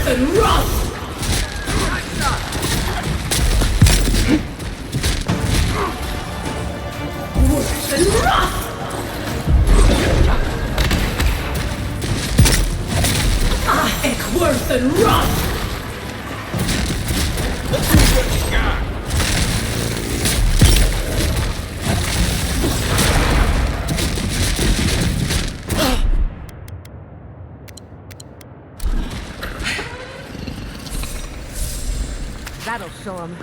worse than rust! Worse than rust! Heck, worse than rust! That'll show him.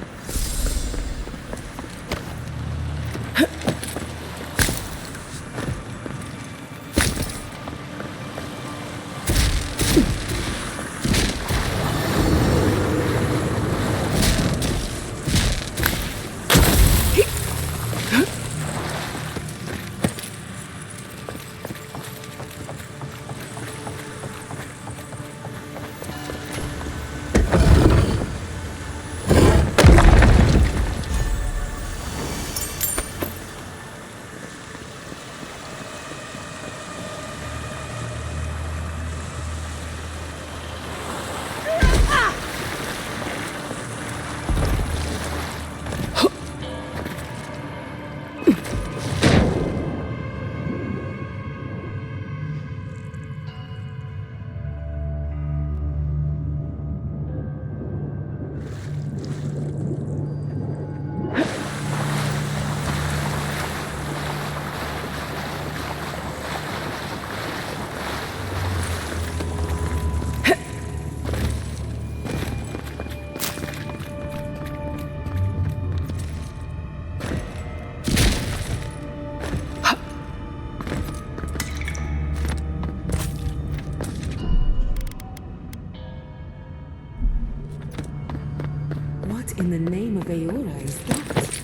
What in the name of Aora is that?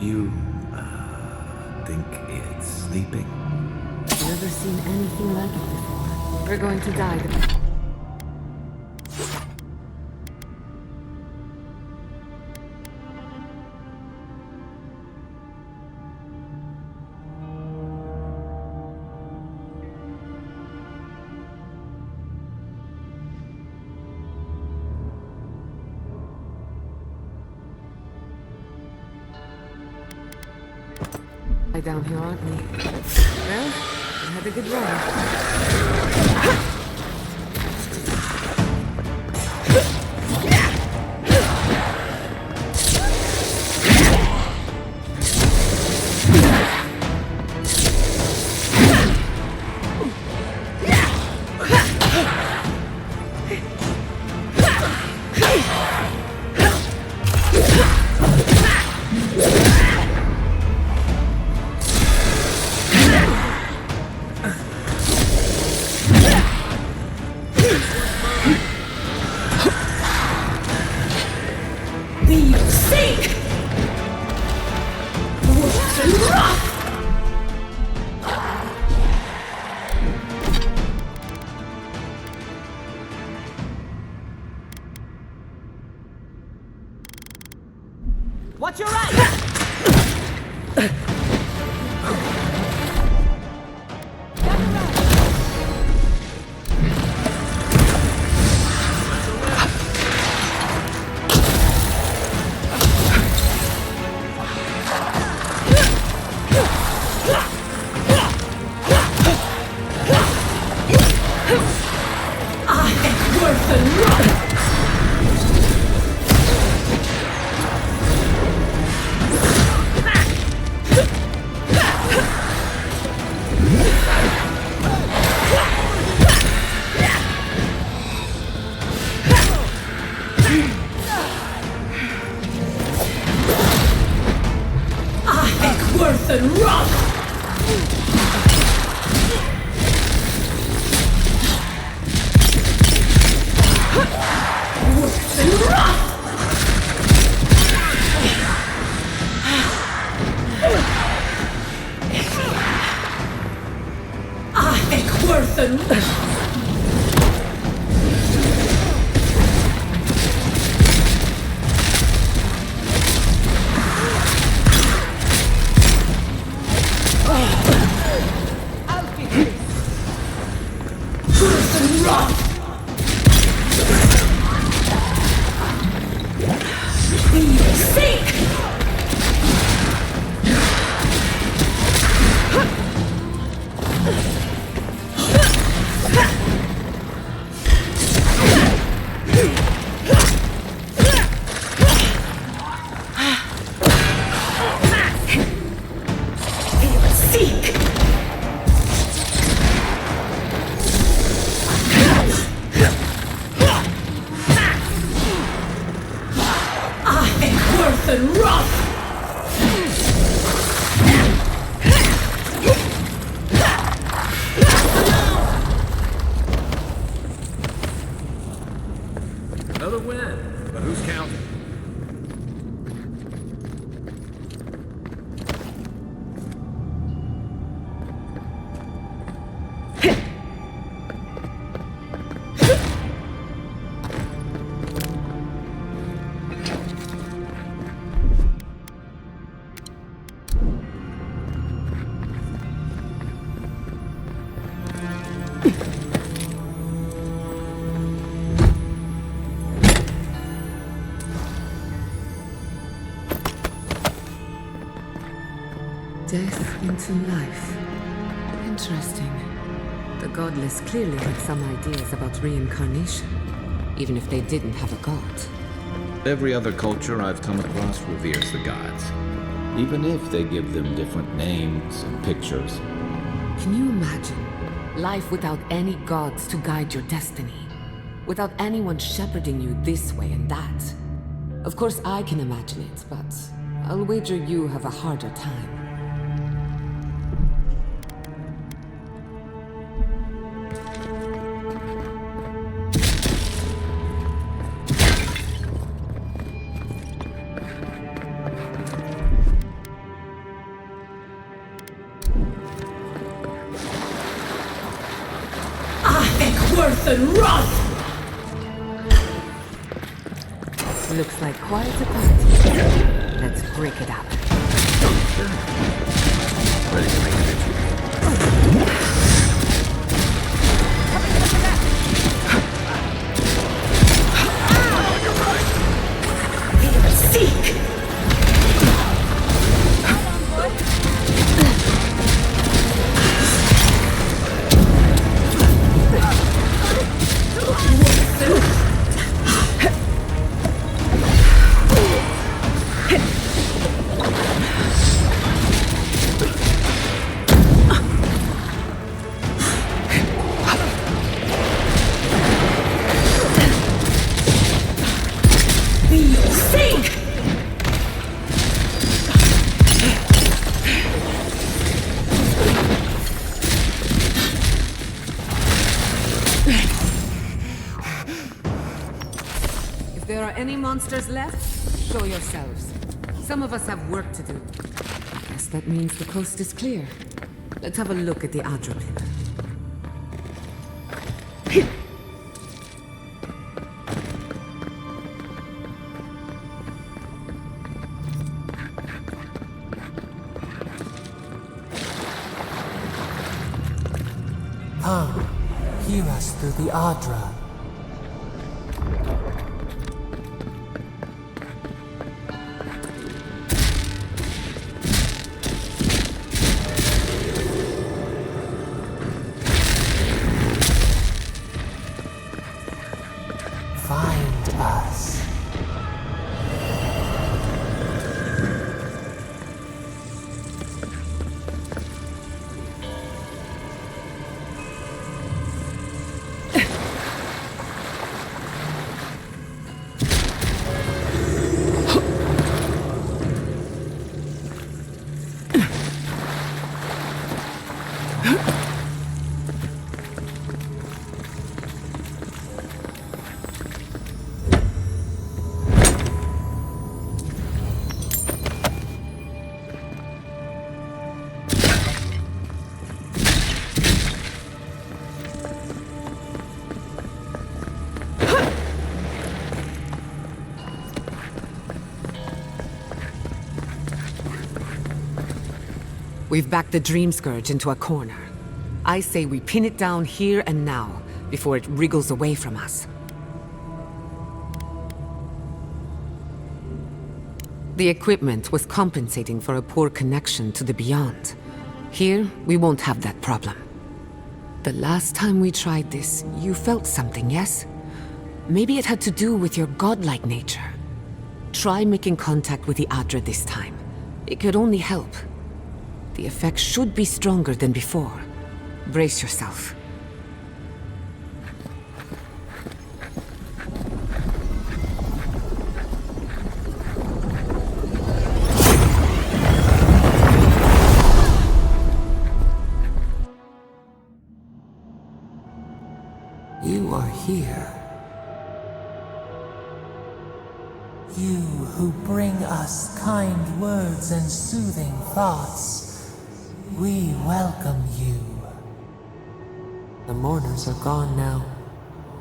You, think it's sleeping? Never seen anything like it before. We're going to die. Down here, aren't we? Well, we had a good run. Watch your right! Worse than rust! and wrath! Another win, but who's counting? Death into life. Interesting. The godless clearly had some ideas about reincarnation, even if they didn't have a god. Every other culture I've come across reveres the gods, even if they give them different names and pictures. Can you imagine? Life without any gods to guide your destiny. Without anyone shepherding you this way and that. Of course I can imagine it, but I'll wager you have a harder time. Worth and wrath! Looks like quite a party. Let's break it up. Ready to make a victory. Seek! If there are any monsters left, show yourselves. Some of us have work to do. Guess that means the coast is clear. Let's have a look at the Adra pit. Hear us through the Adra. Find us. We've backed the Dream Scourge into a corner. I say we pin it down here and now, before it wriggles away from us. The equipment was compensating for a poor connection to the Beyond. Here, we won't have that problem. The last time we tried this, you felt something, yes? Maybe it had to do with your godlike nature. Try making contact with the Adra this time. It could only help. The effect should be stronger than before. Brace yourself. here. You who bring us kind words and soothing thoughts, we welcome you. The mourners are gone now.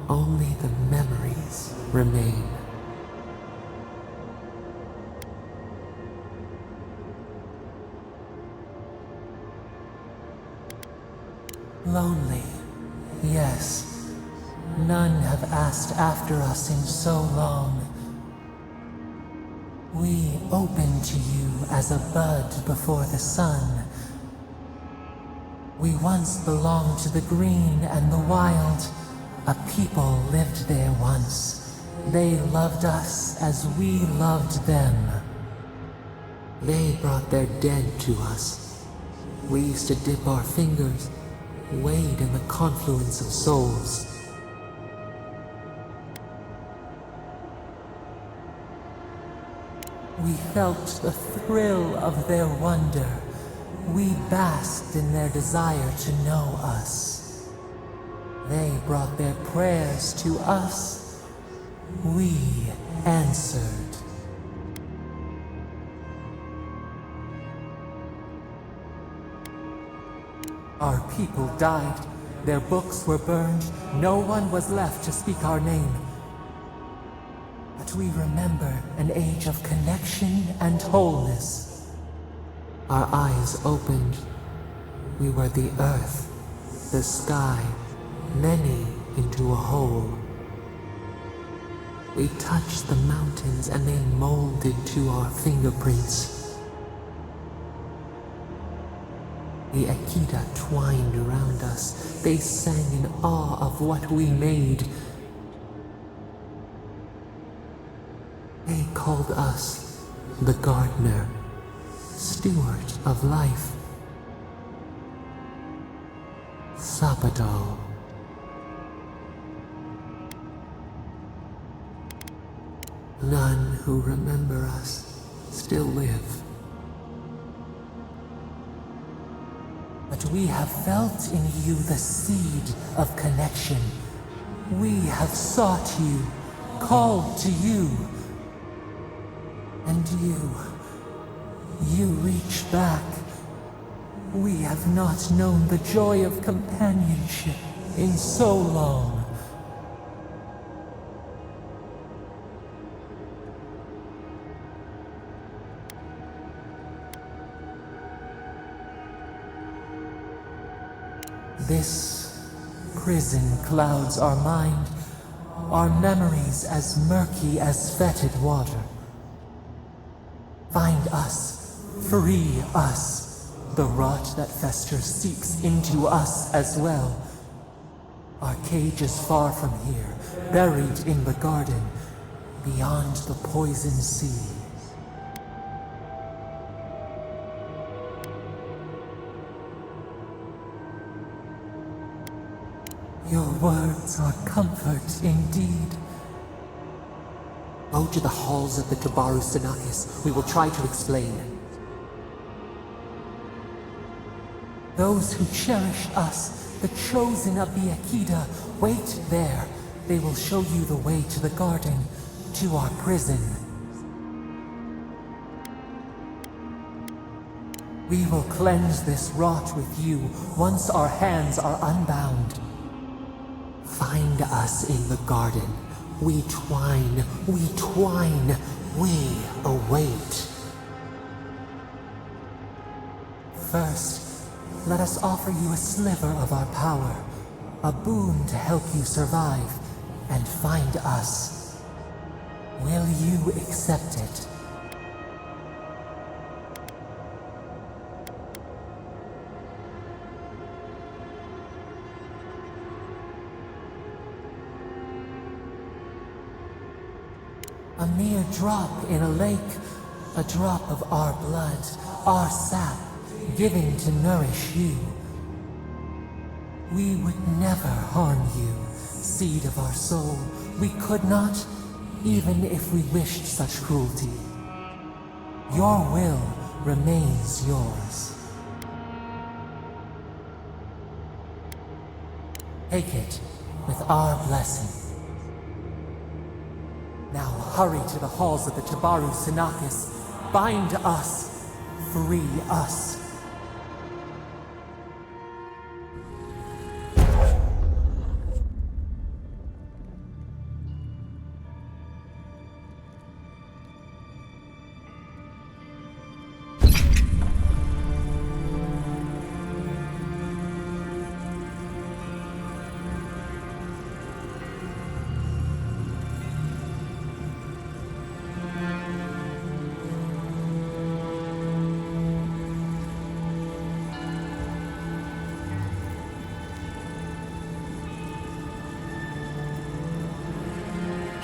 Only the memories remain. Lonely, yes. None have asked after us in so long. We open to you as a bud before the sun. We once belonged to the green and the wild. A people lived there once. They loved us as we loved them. They brought their dead to us. We used to dip our fingers, wade in the confluence of souls. We felt the thrill of their wonder. We basked in their desire to know us. They brought their prayers to us. We answered. Our people died. Their books were burned. No one was left to speak our name. But we remember an age of connection and wholeness. Our eyes opened. We were the earth, the sky, many into a whole. We touched the mountains and they molded to our fingerprints. The Akita twined around us. They sang in awe of what we made. They called us the gardener, steward of life. Sabado. None who remember us still live. But we have felt in you the seed of connection. We have sought you, called to you. And you reach back. We have not known the joy of companionship in so long. This prison clouds our mind, our memories as murky as fetid water. Find us, free us. The rot that festers seeps into us as well. Our cage is far from here, buried in the garden, beyond the poison sea. Your words are comfort indeed. Go to the halls of the Tabaru Sanakis. We will try to explain. Those who cherish us, the chosen of the Akita, wait there. They will show you the way to the garden, to our prison. We will cleanse this rot with you once our hands are unbound. Find us in the garden. We twine, we await. First, let us offer you a sliver of our power, a boon to help you survive and find us. Will you accept it? A mere drop in a lake, a drop of our blood, our sap, given to nourish you. We would never harm you, seed of our soul. We could not, even if we wished such cruelty. Your will remains yours. Take it with our blessing. Now hurry to the halls of the Tabaru Sinakis. Bind us. Free us.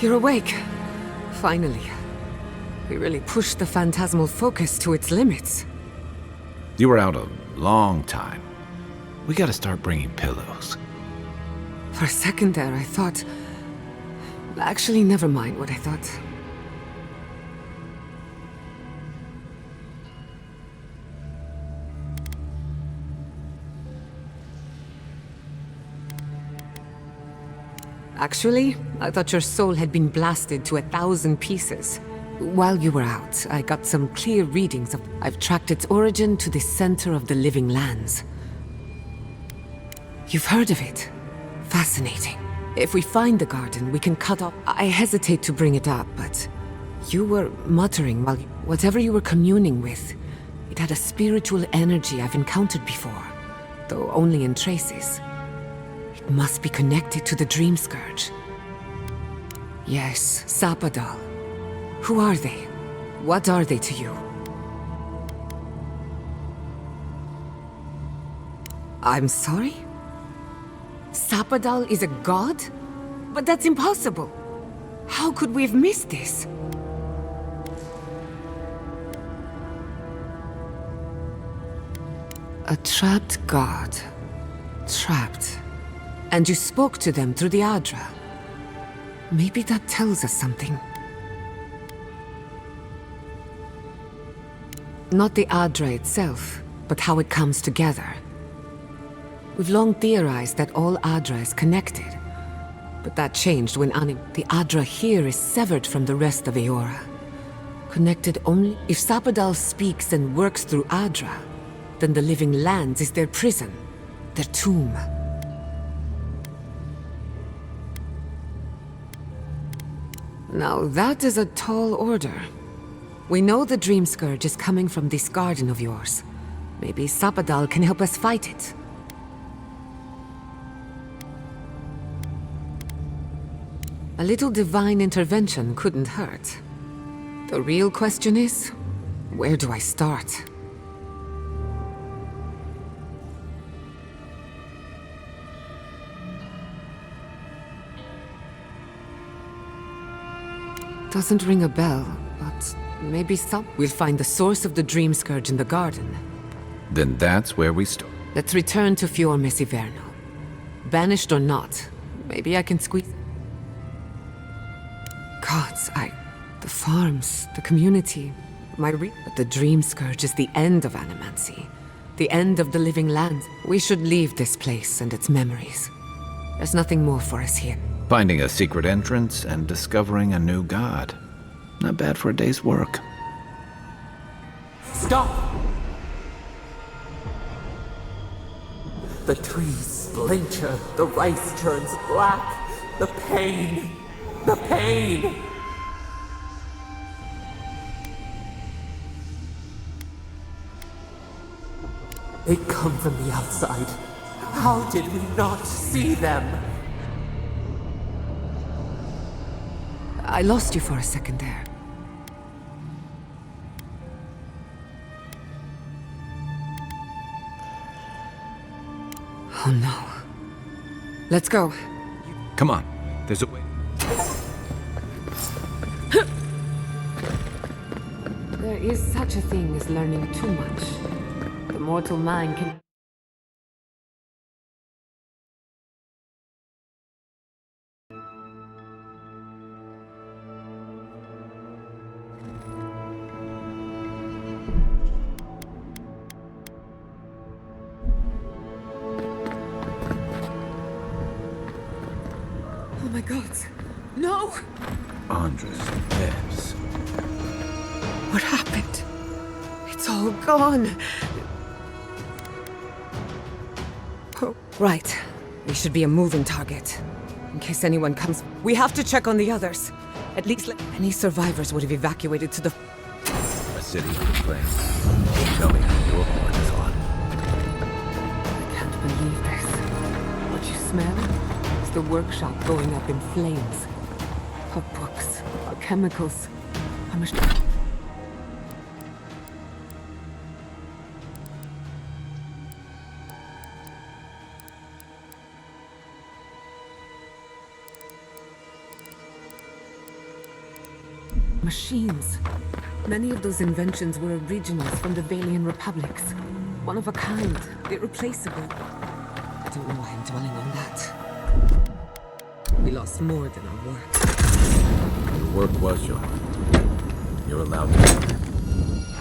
You're awake. Finally. We really pushed the phantasmal focus to its limits. You were out a long time. We gotta start bringing pillows. For a second there, I thought... Actually, never mind what I thought. Actually, I thought your soul had been blasted to 1,000 pieces. While you were out, I got some clear readings of... I've tracked its origin to the center of the living lands. You've heard of it? Fascinating. If we find the garden, we can cut off... I hesitate to bring it up, but... You were muttering while... Whatever you were communing with, it had a spiritual energy I've encountered before, though only in traces. It must be connected to the Dream Scourge. Yes, Sapadal. Who are they? What are they to you? I'm sorry? Sapadal is a god? But that's impossible. How could we have missed this? A trapped god. Trapped. And you spoke to them through the Adra. Maybe that tells us something. Not the Adra itself, but how it comes together. We've long theorized that all Adra is connected. But that changed when the Adra here is severed from the rest of Eora. Connected only... If Sapadal speaks and works through Adra, then the living lands is their prison, their tomb. Now that is a tall order. We know the Dream Scourge is coming from this garden of yours. Maybe Sapadal can help us fight it. A little divine intervention couldn't hurt. The real question is, where do I start? Doesn't ring a bell, but maybe we'll find the source of the Dream Scourge in the garden. Then that's where we start. Let's return to Fior Mesiverno. Banished or not, maybe I can squeeze... Gods, the farms, the community, But the Dream Scourge is the end of Animancy. The end of the living lands. We should leave this place and its memories. There's nothing more for us here. Finding a secret entrance and discovering a new god. Not bad for a day's work. Stop! The trees splinter, the rice turns black. The pain! The pain! They come from the outside. How did we not see them? I lost you for a second there. Oh no. Let's go. Come on. There's a way. There is such a thing as learning too much. The mortal mind can... Oh my god. No! Andres' beds. What happened? It's all gone. Oh, right. We should be a moving target. In case anyone comes, we have to check on the others. At least any survivors would have evacuated to the... A city in flames. Tell me how your part is on. I can't believe this. What you smell is the workshop going up in flames. Our books, our chemicals, our machines. Machines. Many of those inventions were originals from the Valian republics. One of a kind, irreplaceable. I don't know why I'm dwelling on that. We lost more than our work. Your work was yours. You're allowed to.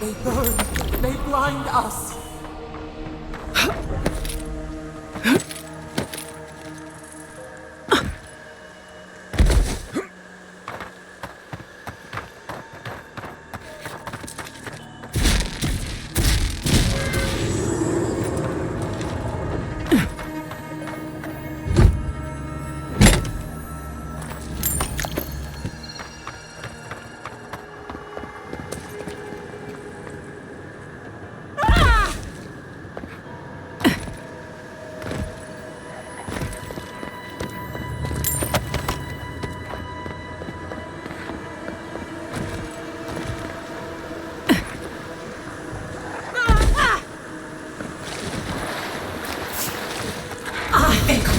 They burn. They blind us.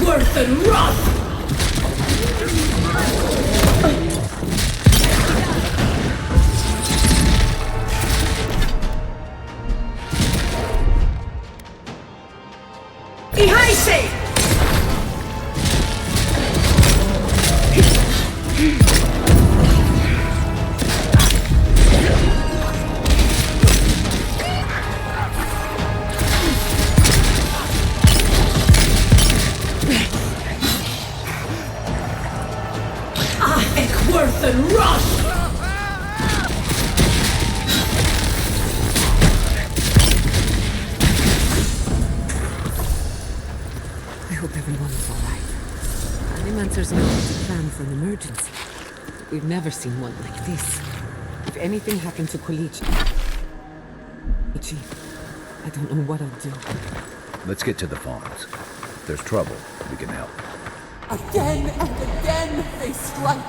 Worth and wrath! Worth and wrath! I hope everyone's alright. Animancers know how to plan for an emergency. We've never seen one like this. If anything happened to Quilichi, I don't know what I'll do. Let's get to the farms. If there's trouble, we can help. Again and again they strike.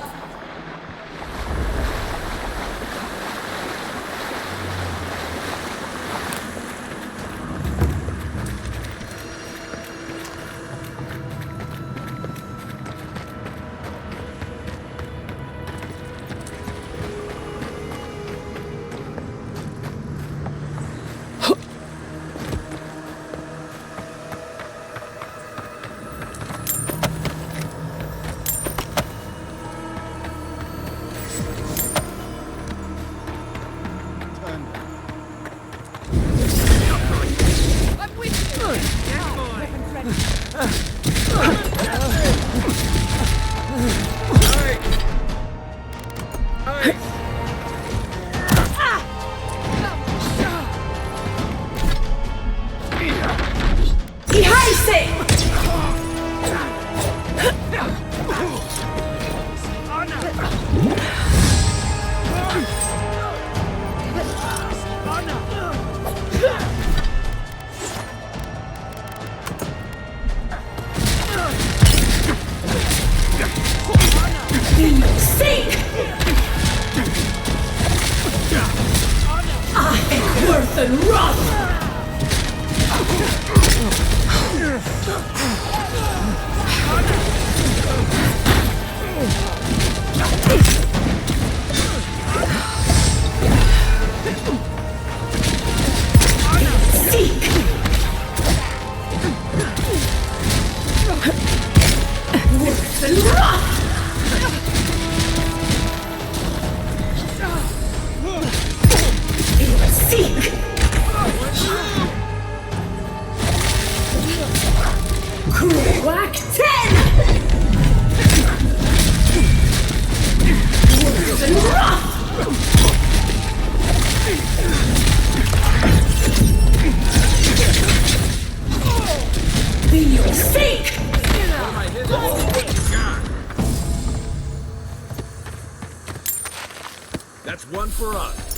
That's one for us.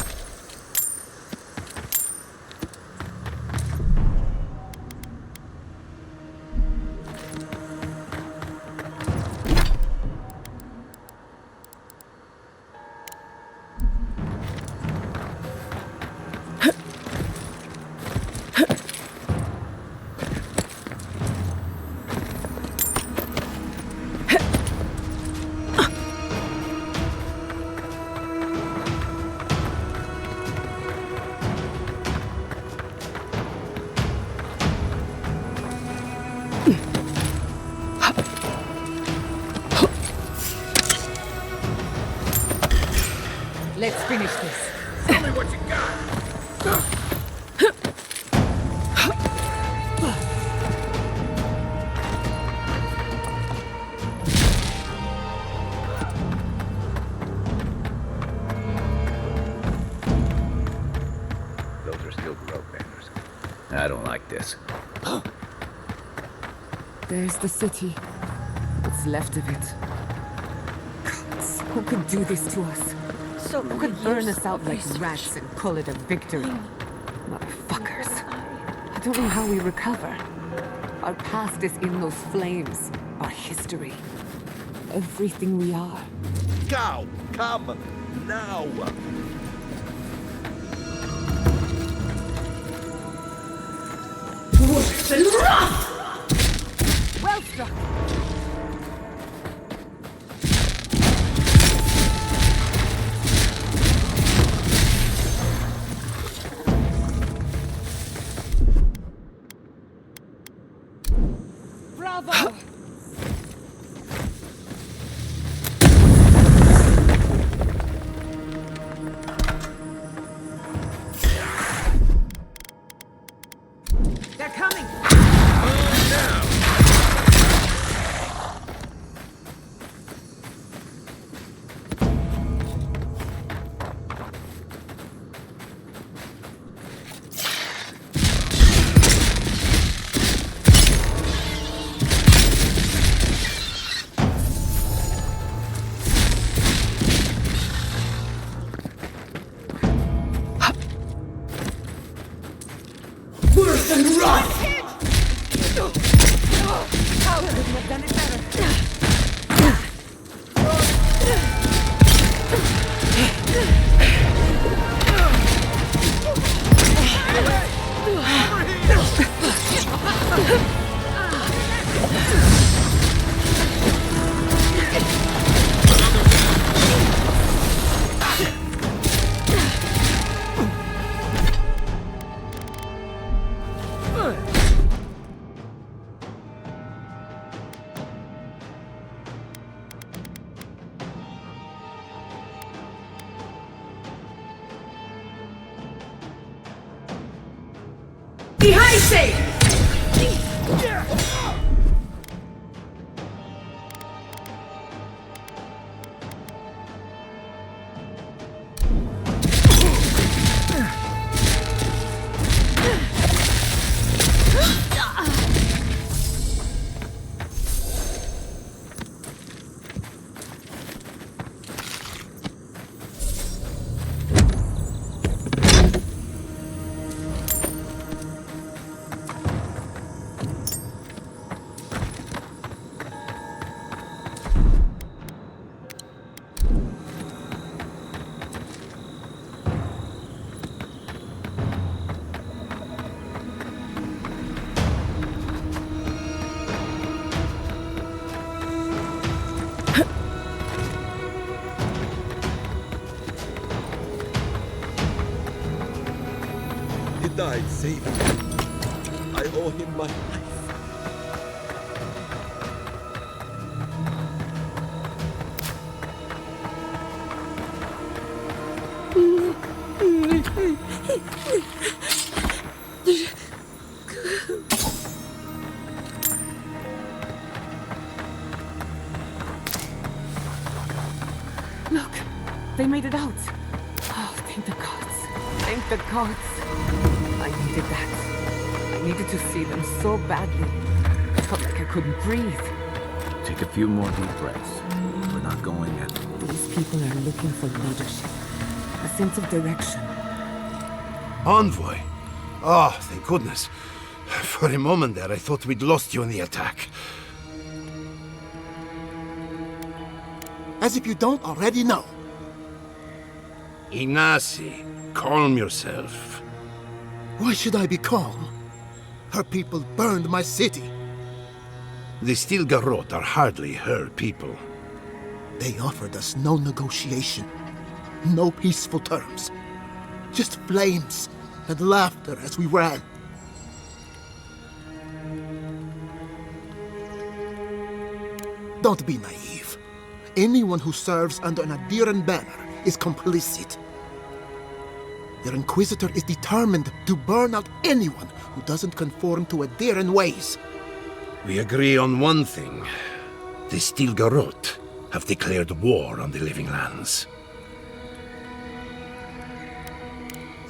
Let's finish this. Tell me what you got. Those are still growth banners. I don't like this. There's the city. What's left of it. Gods, who could do this to us? So Who could burn us out like rats and call it a victory? Motherfuckers. I don't know how we recover. Our past is in those flames. Our history. Everything we are. Cow, come now. Worse than wrath! Well struck! Bravo! They're coming! Worse than wrath! How couldn't have done it better? Behind say! He died saving me. I owe him my life. Look, they made it out. Oh, thank the gods. Thank the gods. I needed that. I needed to see them so badly. I felt like I couldn't breathe. Take a few more deep breaths. We're not going in. These people are looking for leadership. sense of direction. Envoy? Oh, thank goodness. For a moment there, I thought we'd lost you in the attack. As if you don't already know. Ignacy, calm yourself. Why should I be calm? Her people burned my city. The Stilgarrot are hardly her people. They offered us no negotiation, no peaceful terms. Just flames and laughter as we ran. Don't be naive. Anyone who serves under an Adiran banner is complicit. Your Inquisitor is determined to burn out anyone who doesn't conform to Adiran ways. We agree on one thing. The Stilgarrot have declared war on the Living Lands.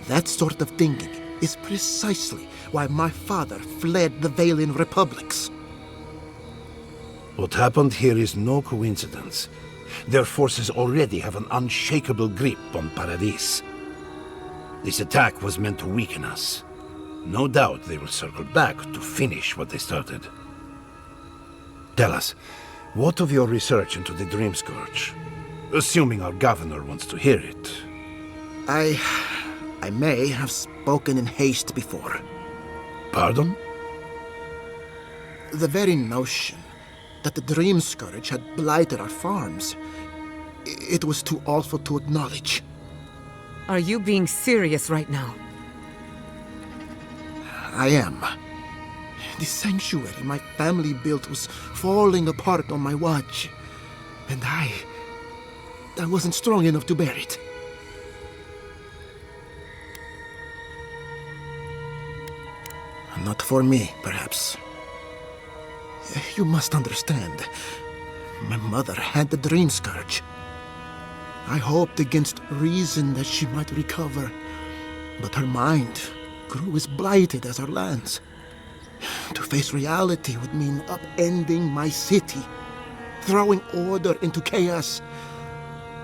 That sort of thinking is precisely why my father fled the Valian republics. What happened here is no coincidence. Their forces already have an unshakable grip on Paradis. This attack was meant to weaken us. No doubt they will circle back to finish what they started. Tell us, what of your research into the Dream Scourge? Assuming our governor wants to hear it. I may have spoken in haste before. Pardon? The very notion that the Dream Scourge had blighted our farms, it was too awful to acknowledge. Are you being serious right now? I am. The sanctuary my family built was falling apart on my watch, and I wasn't strong enough to bear it. Not for me, perhaps. You must understand. My mother had the Dream Scourge. I hoped against reason that she might recover, but her mind grew as blighted as her lands. To face reality would mean upending my city, throwing order into chaos,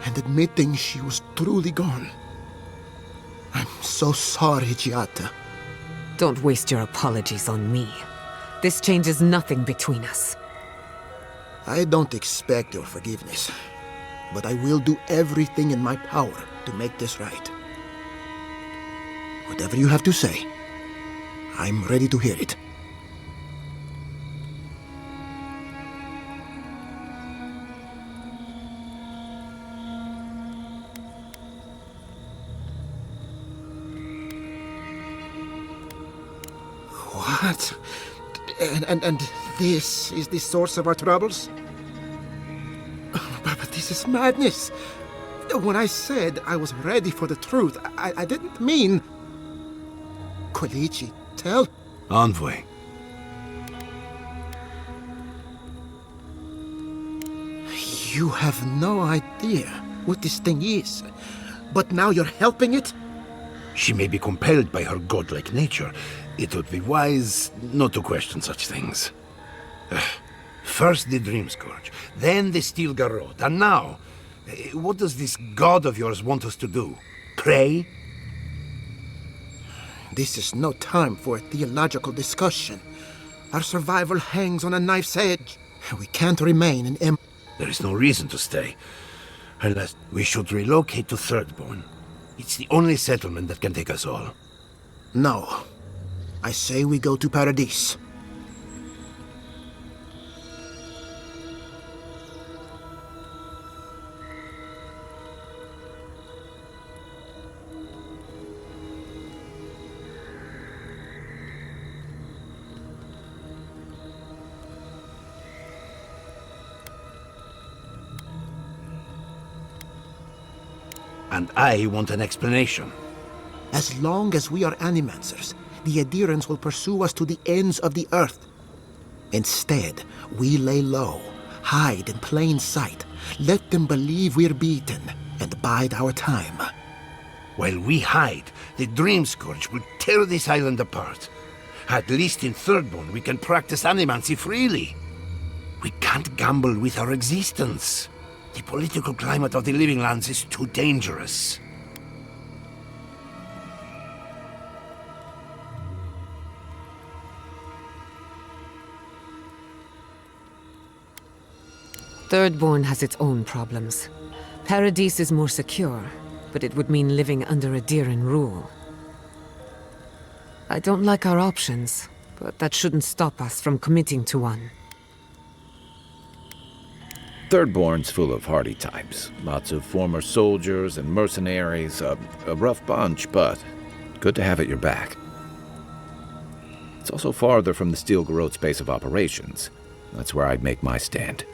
and admitting she was truly gone. I'm so sorry, Giata. Don't waste your apologies on me. This changes nothing between us. I don't expect your forgiveness, but I will do everything in my power to make this right. Whatever you have to say, I'm ready to hear it. What? And this is the source of our troubles? But this is madness. When I said I was ready for the truth, I didn't mean... Quilici, tell... Envoy. You have no idea what this thing is, but now you're helping it? She may be compelled by her godlike nature. It would be wise not to question such things. First the Dream Scourge, then the Stilgarrot, and now... what does this god of yours want us to do? Pray? This is no time for a theological discussion. Our survival hangs on a knife's edge. We can't remain in There is no reason to stay. Unless we should relocate to Thirdborn. It's the only settlement that can take us all. No. I say we go to Paradis. And I want an explanation. As long as we are Animancers, the Adirans will pursue us to the ends of the earth. Instead, we lay low, hide in plain sight, let them believe we're beaten, and bide our time. While we hide, the Dream Scourge will tear this island apart. At least in Thirdborn, we can practice animancy freely. We can't gamble with our existence. The political climate of the Living Lands is too dangerous. Thirdborn has its own problems. Paradise is more secure, but it would mean living under a Diran rule. I don't like our options, but that shouldn't stop us from committing to one. Thirdborn's full of hardy types. Lots of former soldiers and mercenaries. A rough bunch, but good to have at your back. It's also farther from the Steel Garrote's base of operations. That's where I'd make my stand.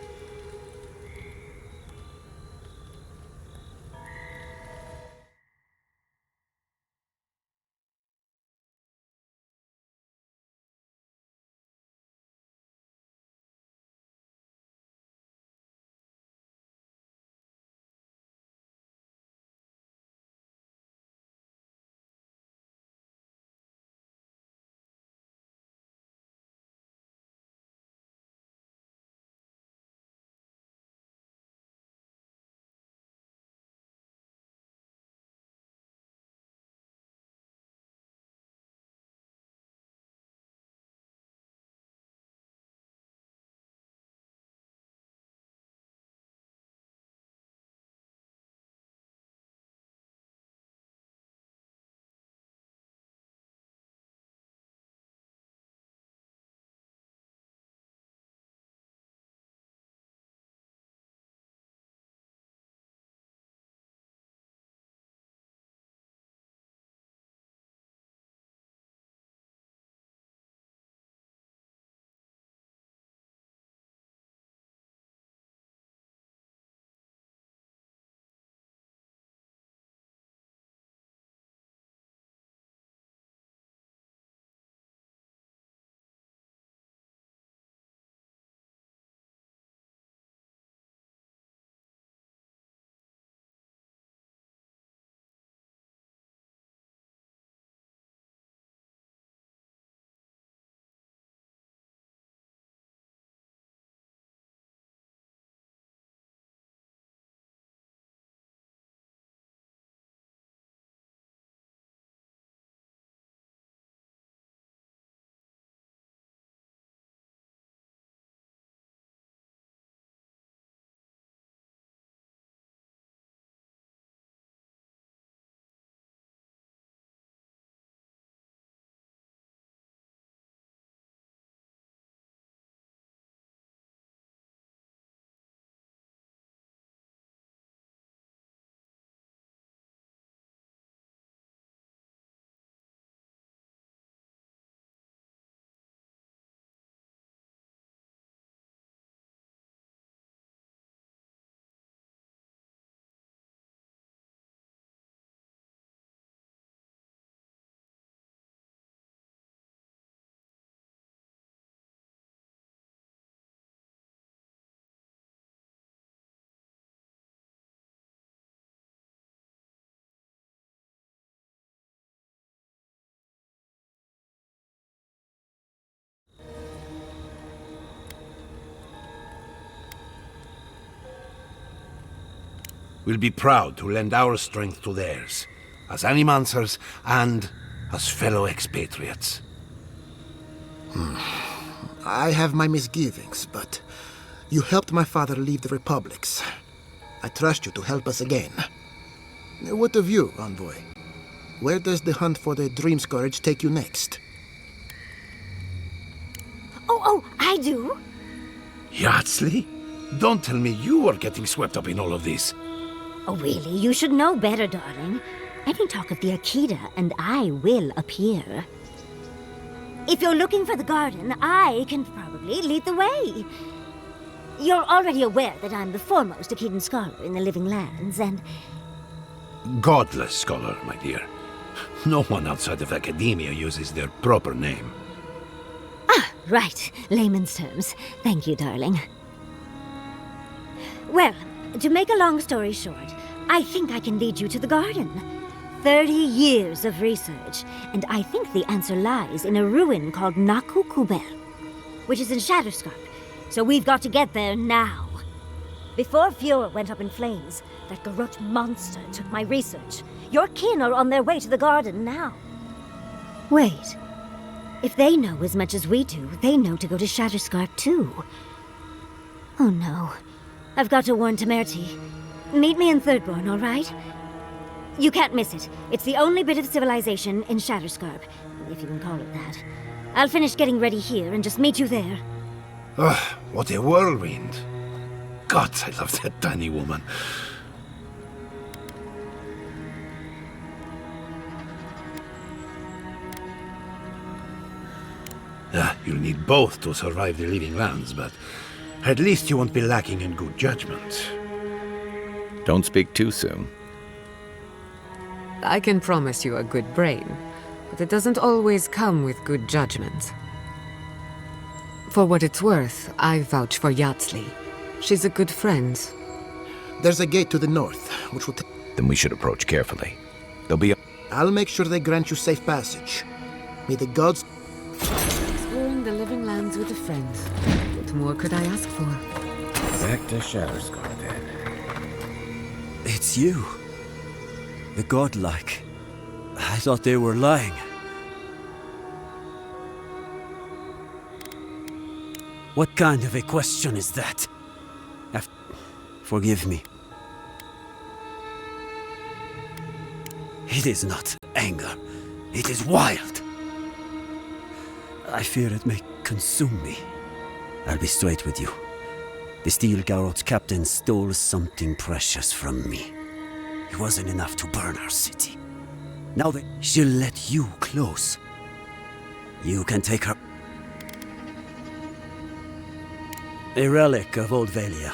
We'll be proud to lend our strength to theirs, as Animancers and as fellow expatriates. I have my misgivings, but you helped my father leave the Republics. I trust you to help us again. What of you, Envoy? Where does the hunt for the Dream Scourge take you next? Oh, I do. Yardsley? Don't tell me you are getting swept up in all of this. Oh, really? You should know better, darling. Any talk of the Akita, and I will appear. If you're looking for the garden, I can probably lead the way. You're already aware that I'm the foremost Akitan scholar in the Living Lands, and... Godless scholar, my dear. No one outside of academia uses their proper name. Ah, right. Layman's terms. Thank you, darling. Well, to make a long story short, I think I can lead you to the garden. 30 years of research, and I think the answer lies in a ruin called Naku Kubel, which is in Shatterscarp, so we've got to get there now. Before Fjord went up in flames, that Garrote monster took my research. Your kin are on their way to the garden now. Wait. If they know as much as we do, they know to go to Shatterscarp too. Oh no. I've got to warn Temerity. Meet me in Thirdborn, all right? You can't miss it. It's the only bit of civilization in Shatterscarp, if you can call it that. I'll finish getting ready here and just meet you there. Ugh, what a whirlwind. God, I love that tiny woman. You'll need both to survive the Living Lands, but at least you won't be lacking in good judgment. Don't speak too soon. I can promise you a good brain, but it doesn't always come with good judgment. For what it's worth, I vouch for Yatsley. She's a good friend. There's a gate to the north, which will Then we should approach carefully. There'll be a... I'll make sure they grant you safe passage. May the gods... Exploring the Living Lands with a friend. What more could I ask for? Back to Shatterscar, then. It's you. The godlike. I thought they were lying. What kind of a question is that? Forgive me. It is not anger. It is wild. I fear it may consume me. I'll be straight with you. The Steel Garrot's captain stole something precious from me. It wasn't enough to burn our city. Now she'll let you close. You can take her. A relic of Old Valia.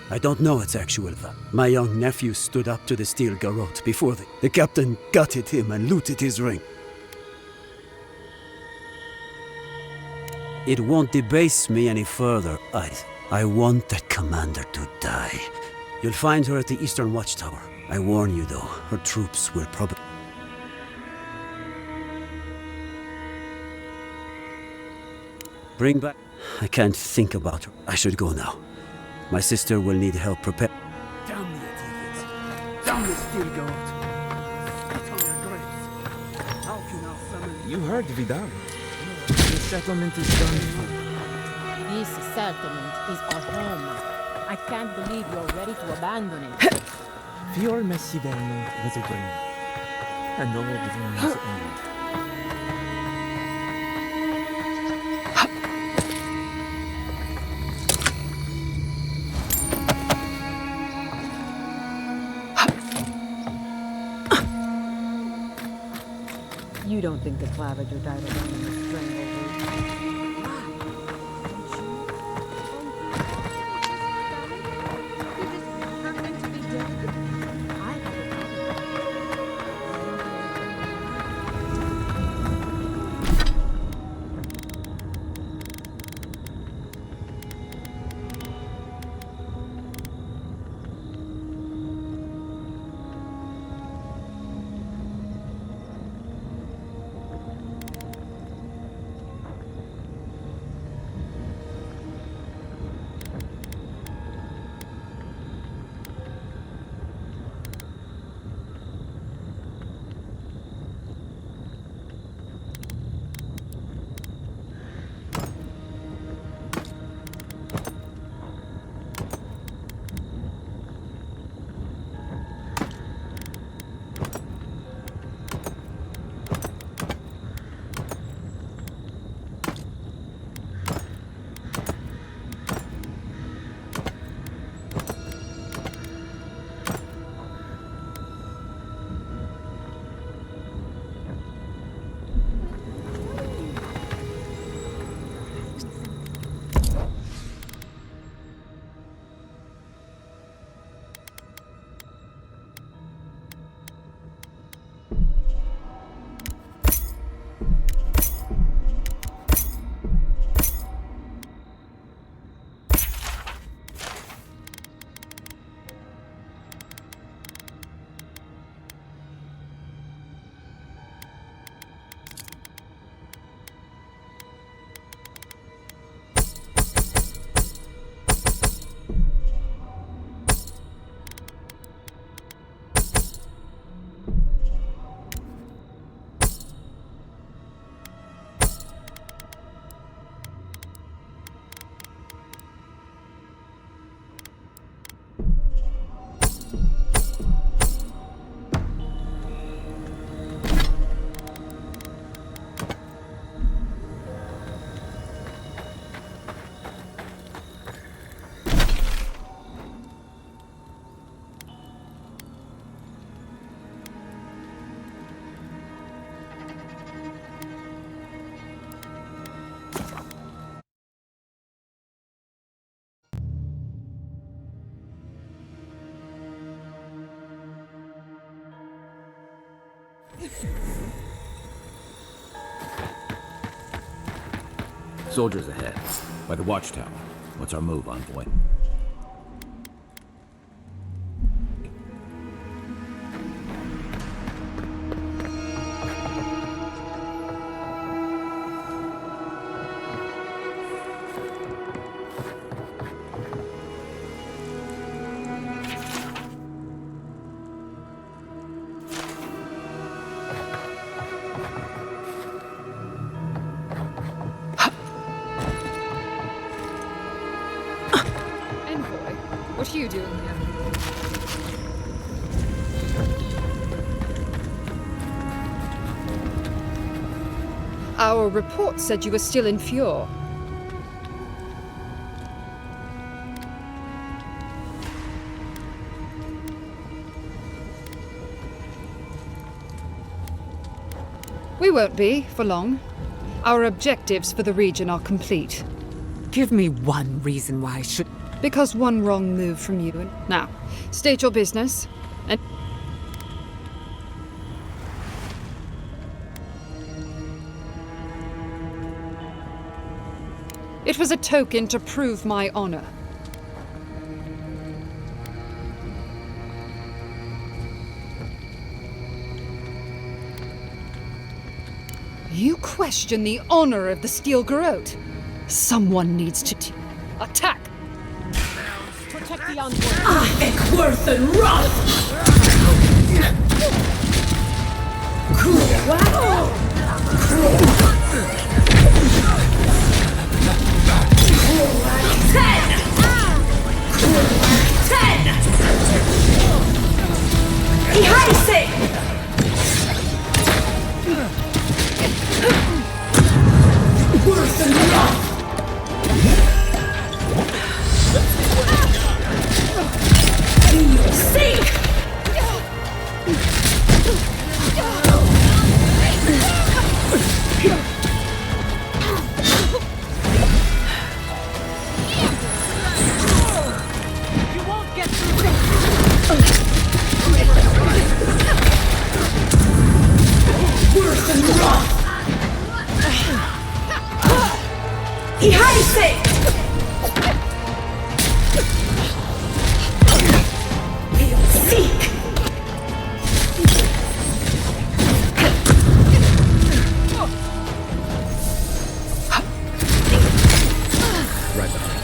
I don't know its actual value. My young nephew stood up to the Steel Garrot before the captain gutted him and looted his ring. It won't debase me any further, I want that commander to die. You'll find her at the Eastern Watchtower. I warn you though, her troops will probably... Bring back... I can't think about her. I should go now. My sister will need help prepare... Damn the Athenians! Damn the Steel Garrot! Spit on their graves! How can our family... You heard Vidal. The settlement is done for. This settlement is our home. I can't believe you're ready to abandon it. Fior Messivello was a dream. And all dreams end. You don't think the Clavager died alone in the stranglehold? Soldiers ahead, by the watchtower. What's our move, envoy? What are you doing here? Our report said you were still in Fjord. We won't be, for long. Our objectives for the region are complete. Give me one reason why I should... Because one wrong move from you. Now, state your business, and... It was a token to prove my honor. You question the honor of the Steel Garrote? Someone needs to attack! Protect the envoy. Ach, worth and wrath! Worth and wrath! Sink! You won't get through this. Worth and wrath! Seek! Right behind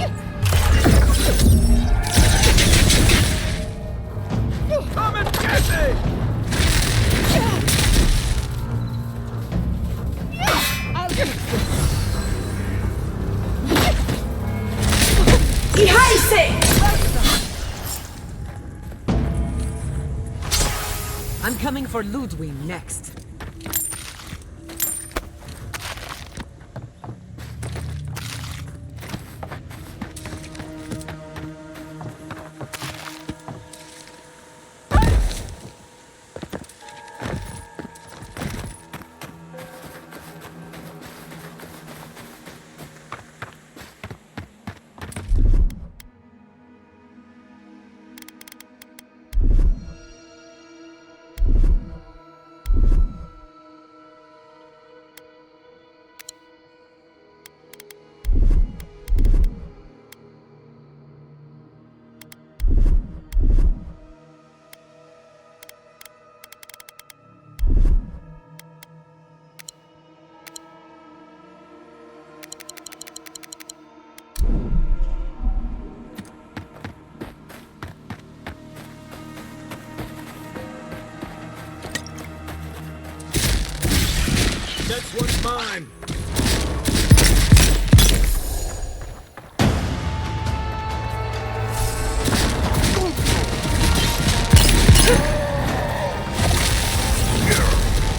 you. Come and get me! I'll fix this. I'm coming for Ludwig next. Next one's mine!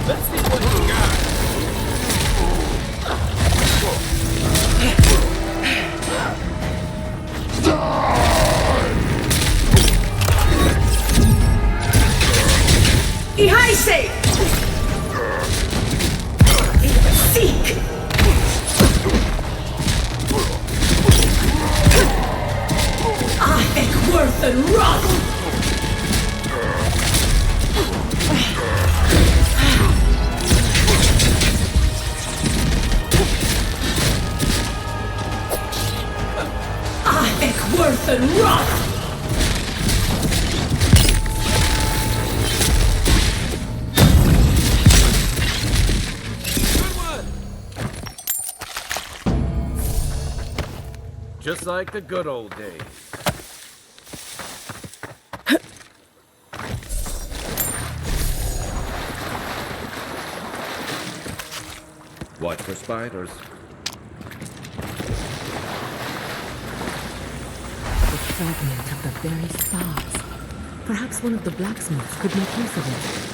Let's see what you got! Ihaise! Seek! Worth and wrath! Just like the good old days. Watch for spiders. The fragment of the very stars. Perhaps one of the blacksmiths could make use of it.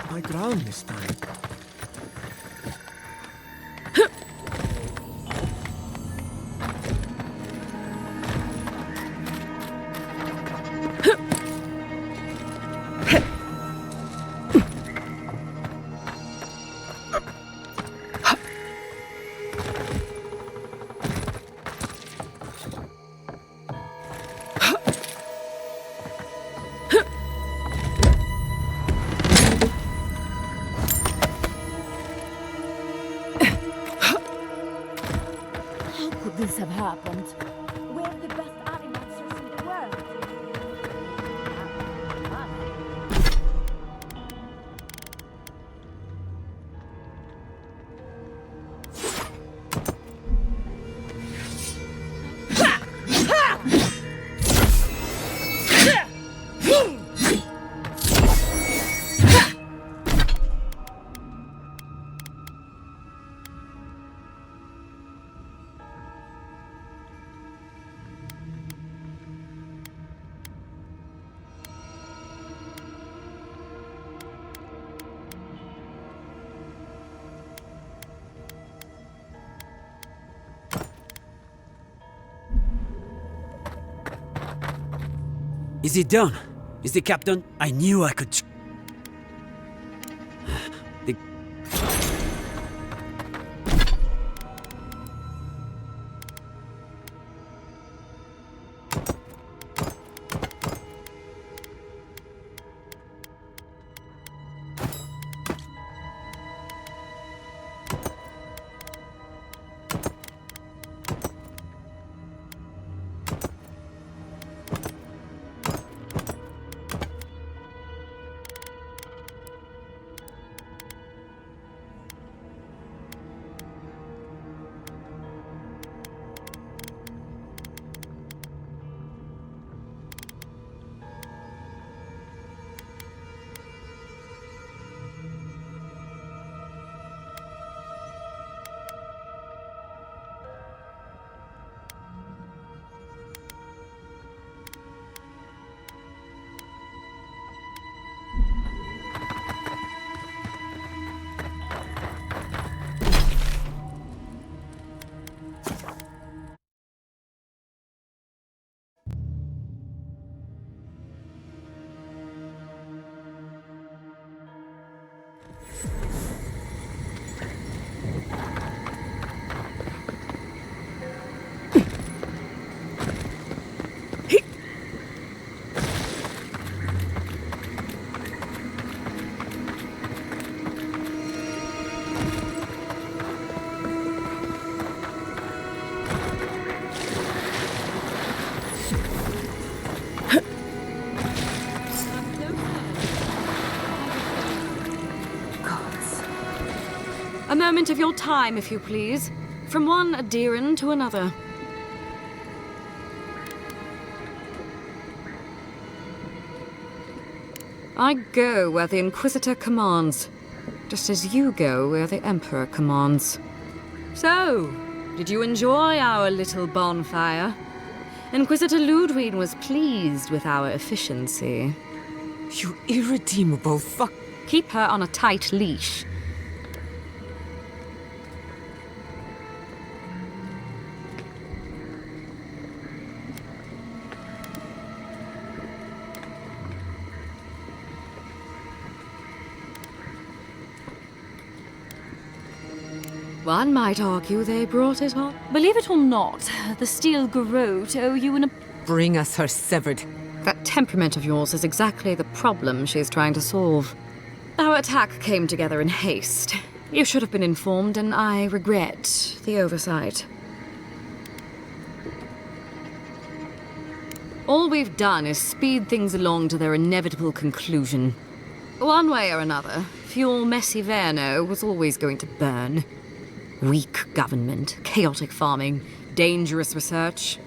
My ground this time. This have happened. We're the best animators in the world. Is it done? Is the captain? I knew I could. The... A moment of your time, if you please. From one Adiran to another. I go where the Inquisitor commands, just as you go where the Emperor commands. So, did you enjoy our little bonfire? Inquisitor Ludwig was pleased with our efficiency. You irredeemable fuck. Keep her on a tight leash. One might argue they brought it on. Believe it or not, the Steel Garrote owe you an... Bring us her severed. That temperament of yours is exactly the problem she's trying to solve. Our attack came together in haste. You should have been informed, and I regret the oversight. All we've done is speed things along to their inevitable conclusion. One way or another, Fuel Messiverno was always going to burn. Weak government, chaotic farming, dangerous research.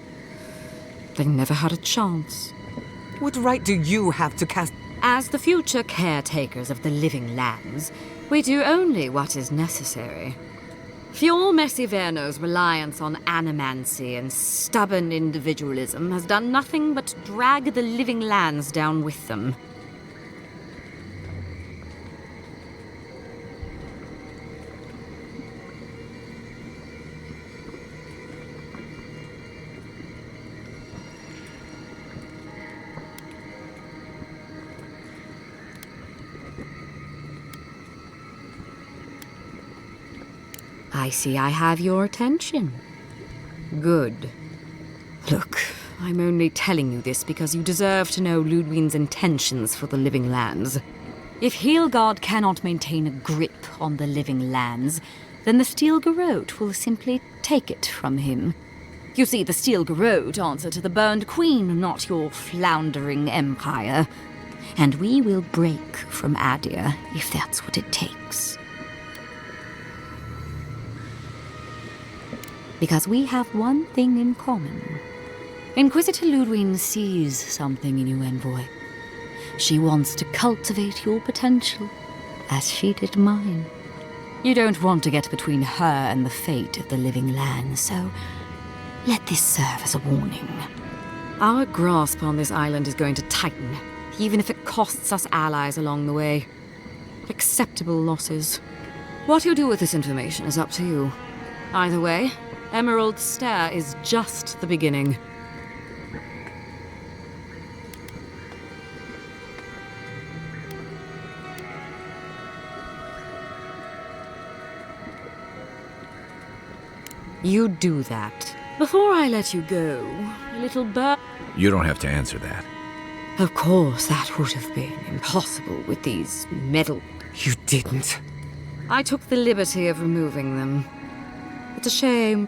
They never had a chance. What right do you have to cast... As the future caretakers of the living lands, we do only what is necessary. Fuel Messiverno's reliance on animancy and stubborn individualism has done nothing but drag the living lands down with them. I see I have your attention. Good. Look, I'm only telling you this because you deserve to know Ludwig's intentions for the living lands. If Heelgard cannot maintain a grip on the living lands, then the Steel Garrote will simply take it from him. You see, the Steel Garrote answer to the Burned Queen, not your floundering empire. And we will break from Adir if that's what it takes. Because we have one thing in common. Inquisitor Ludwig sees something in you, Envoy. She wants to cultivate your potential, as she did mine. You don't want to get between her and the fate of the living land, so let this serve as a warning. Our grasp on this island is going to tighten, even if it costs us allies along the way. Acceptable losses. What you do with this information is up to you. Either way, Emerald Stair is just the beginning. You do that. Before I let you go, little bird... You don't have to answer that. Of course, that would have been impossible with these metal... You didn't. I took the liberty of removing them. It's a shame.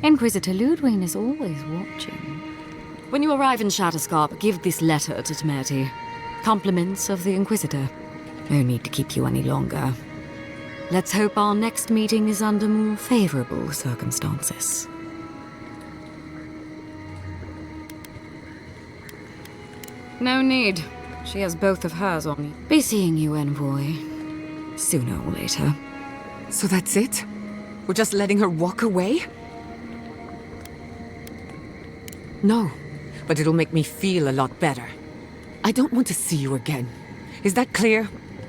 Inquisitor Ludwig is always watching. When you arrive in Shatterscarp, give this letter to Temerity. Compliments of the Inquisitor. No need to keep you any longer. Let's hope our next meeting is under more favorable circumstances. No need. She has both of hers on me. Be seeing you, Envoy. Sooner or later. So that's it? We're just letting her walk away? No, but it'll make me feel a lot better. I don't want to see you again. Is that clear?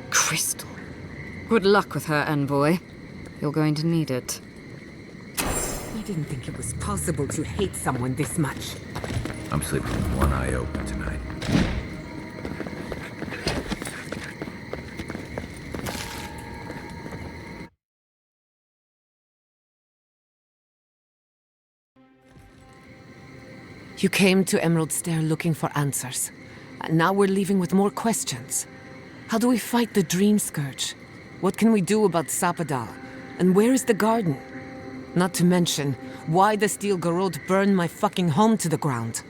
Crystal. Good luck with her, Envoy. You're going to need it. I didn't think it was possible to hate someone this much. I'm sleeping with one eye open tonight. You came to Emerald Stair looking for answers. And now we're leaving with more questions. How do we fight the Dream Scourge? What can we do about Sapadal? And where is the garden? Not to mention, why the Steel Garrote burned my fucking home to the ground.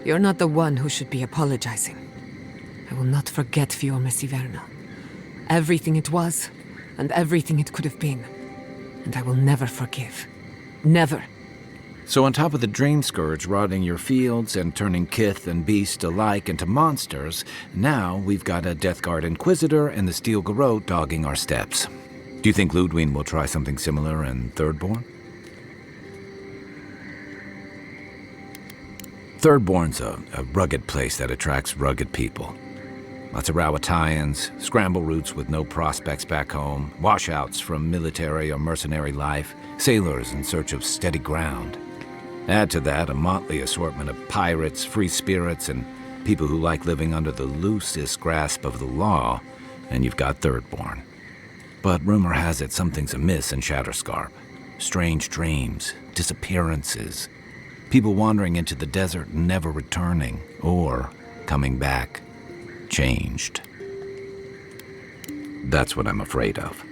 You're not the one who should be apologizing. I will not forget Fiorme Siverno. Everything it was, and everything it could have been. And I will never forgive. Never. So on top of the Dream Scourge rotting your fields and turning kith and beast alike into monsters, now we've got a Death Guard Inquisitor and the Steel Garrote dogging our steps. Do you think Ludwig will try something similar in Thirdborn? Thirdborn's a rugged place that attracts rugged people. Lots of Rawatayans, scramble routes with no prospects back home, washouts from military or mercenary life, sailors in search of steady ground. Add to that a motley assortment of pirates, free spirits, and people who like living under the loosest grasp of the law, and you've got Thirdborn. But rumor has it something's amiss in Shatterscarp. Strange dreams, disappearances, people wandering into the desert and never returning, or coming back changed. That's what I'm afraid of.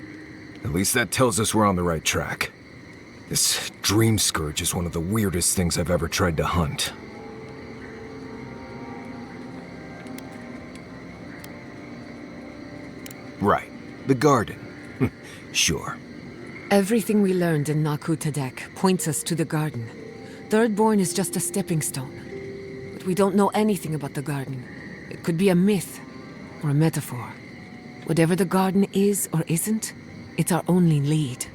At least that tells us we're on the right track. This Dream Scourge is one of the weirdest things I've ever tried to hunt. Right. The garden. Sure. Everything we learned in Naku Tadek points us to the garden. Thirdborn is just a stepping stone. But we don't know anything about the garden. It could be a myth or a metaphor. Whatever the garden is or isn't, it's our only lead.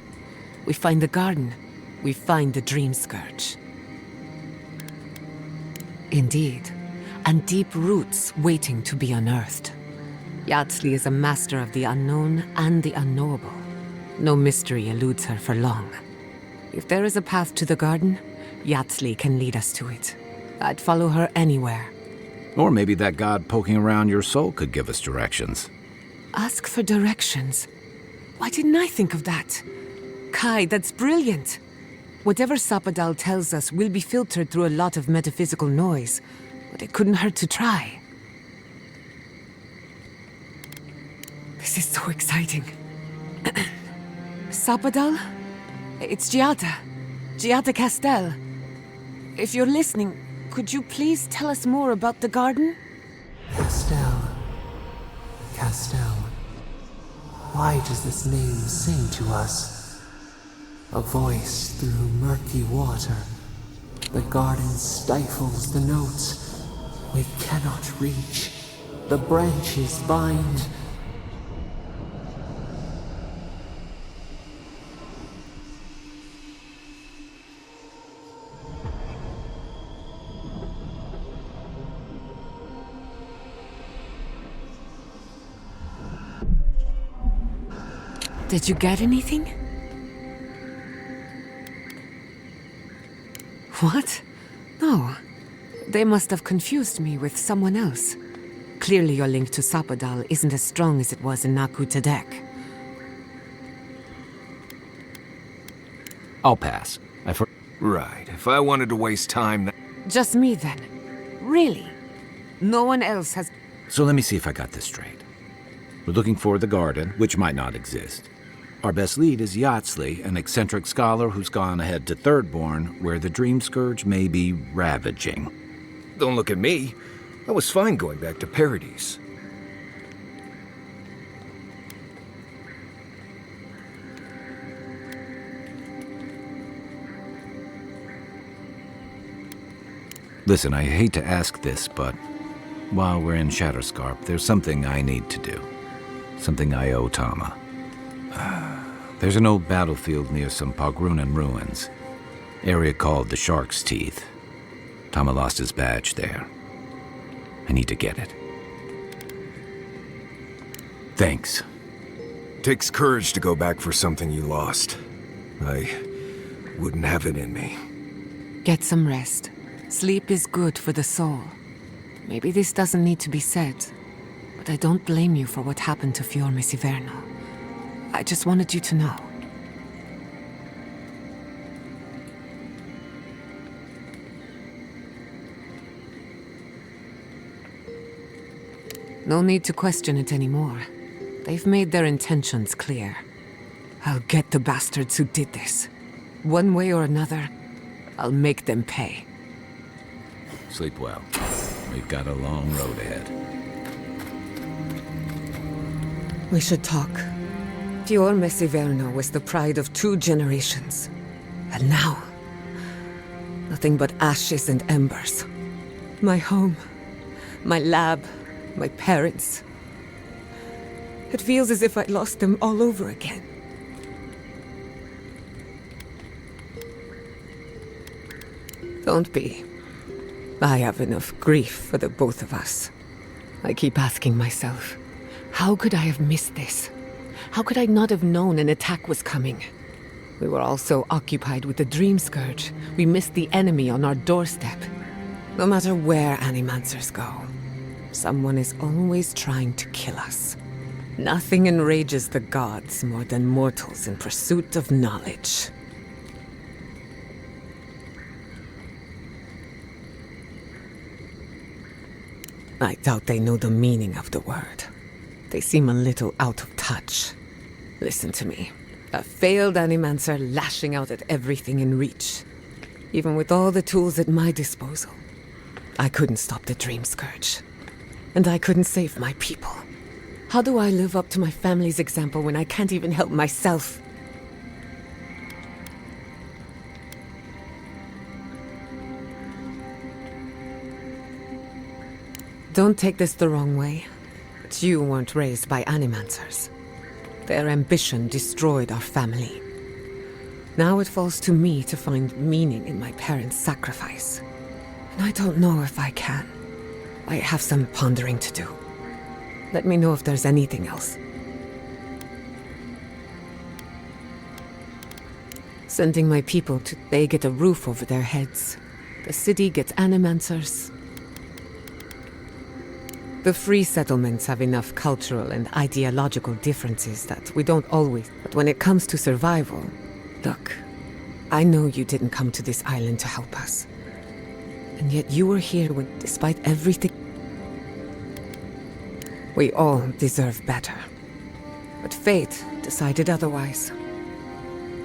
We find the garden, we find the Dream Scourge. Indeed, and deep roots waiting to be unearthed. Yatsley is a master of the unknown and the unknowable. No mystery eludes her for long. If there is a path to the garden, Yatsley can lead us to it. I'd follow her anywhere. Or maybe that god poking around your soul could give us directions. Ask for directions. Why didn't I think of that? Kai, that's brilliant. Whatever Sapadal tells us will be filtered through a lot of metaphysical noise, but it couldn't hurt to try. This is so exciting. Sapadal? It's Giada. Giada Castel. If you're listening, could you please tell us more about the garden? Castel. Castel. Why does this name sing to us? A voice through murky water. The garden stifles the notes. We cannot reach. The branches bind. Did you get anything? What? No. They must have confused me with someone else. Clearly your link to Sapadal isn't as strong as it was in Naku Tadek. I'll pass. Right. If I wanted to waste time... Just me then. Really? No one else has... So let me see if I got this straight. We're looking for the garden, which might not exist. Our best lead is Yatsley, an eccentric scholar who's gone ahead to Thirdborn, where the Dream Scourge may be ravaging. Don't look at me. I was fine going back to Paradise. Listen, I hate to ask this, but while we're in Shatterscarp, there's something I need to do. Something I owe Tama. There's an old battlefield near some Pogrunan ruins. Area called the Shark's Teeth. Tama lost his badge there. I need to get it. Thanks. Takes courage to go back for something you lost. I wouldn't have it in me. Get some rest. Sleep is good for the soul. Maybe this doesn't need to be said, but I don't blame you for what happened to Fiorme Siverno. I just wanted you to know. No need to question it anymore. They've made their intentions clear. I'll get the bastards who did this. One way or another, I'll make them pay. Sleep well. We've got a long road ahead. We should talk. Fior Messiverno was the pride of 2 generations. And now, nothing but ashes and embers. My home, my lab, my parents. It feels as if I lost them all over again. Don't be. I have enough grief for the both of us. I keep asking myself, how could I have missed this? How could I not have known an attack was coming? We were all so occupied with the Dream Scourge, we missed the enemy on our doorstep. No matter where Animancers go, someone is always trying to kill us. Nothing enrages the gods more than mortals in pursuit of knowledge. I doubt they know the meaning of the word. They seem a little out of touch. Listen to me. A failed Animancer lashing out at everything in reach. Even with all the tools at my disposal, I couldn't stop the Dream Scourge. And I couldn't save my people. How do I live up to my family's example when I can't even help myself? Don't take this the wrong way, but you weren't raised by Animancers. Their ambition destroyed our family. Now it falls to me to find meaning in my parents' sacrifice. And I don't know if I can. I have some pondering to do. Let me know if there's anything else. Sending my people to... They get a roof over their heads. The city gets Animancers. The free settlements have enough cultural and ideological differences that we don't always... But when it comes to survival... Look, I know you didn't come to this island to help us. And yet you were here when, despite everything... We all deserve better. But fate decided otherwise.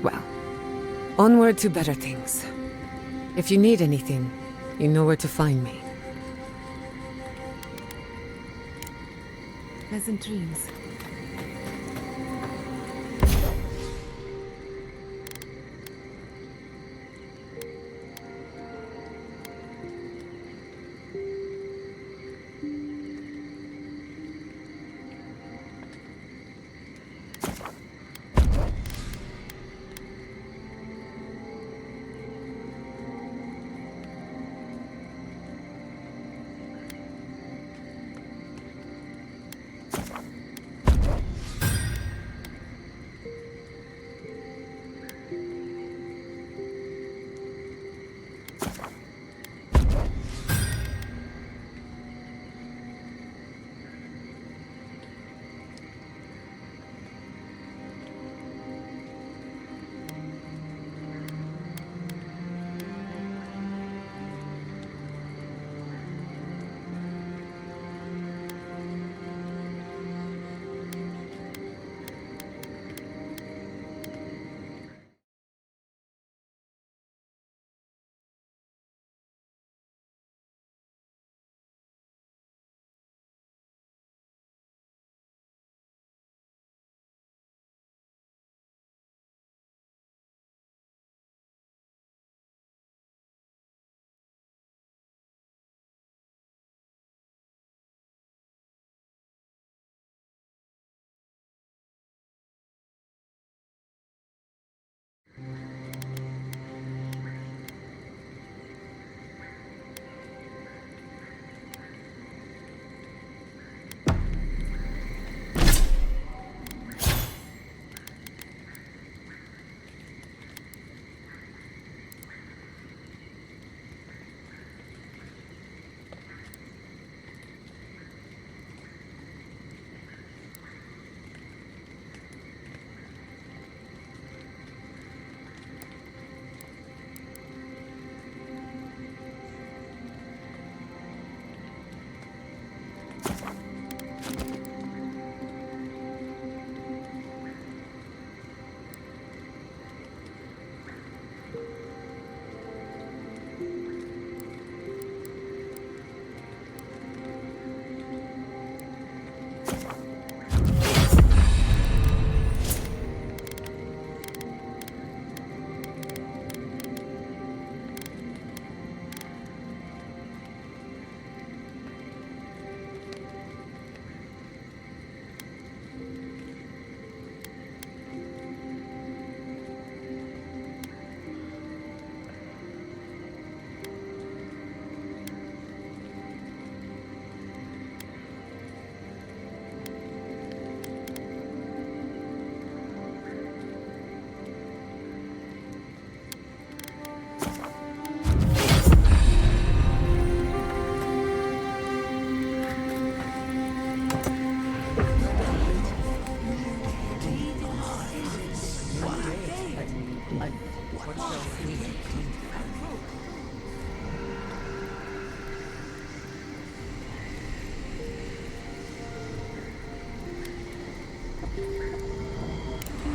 Well, onward to better things. If you need anything, you know where to find me. Pleasant dreams.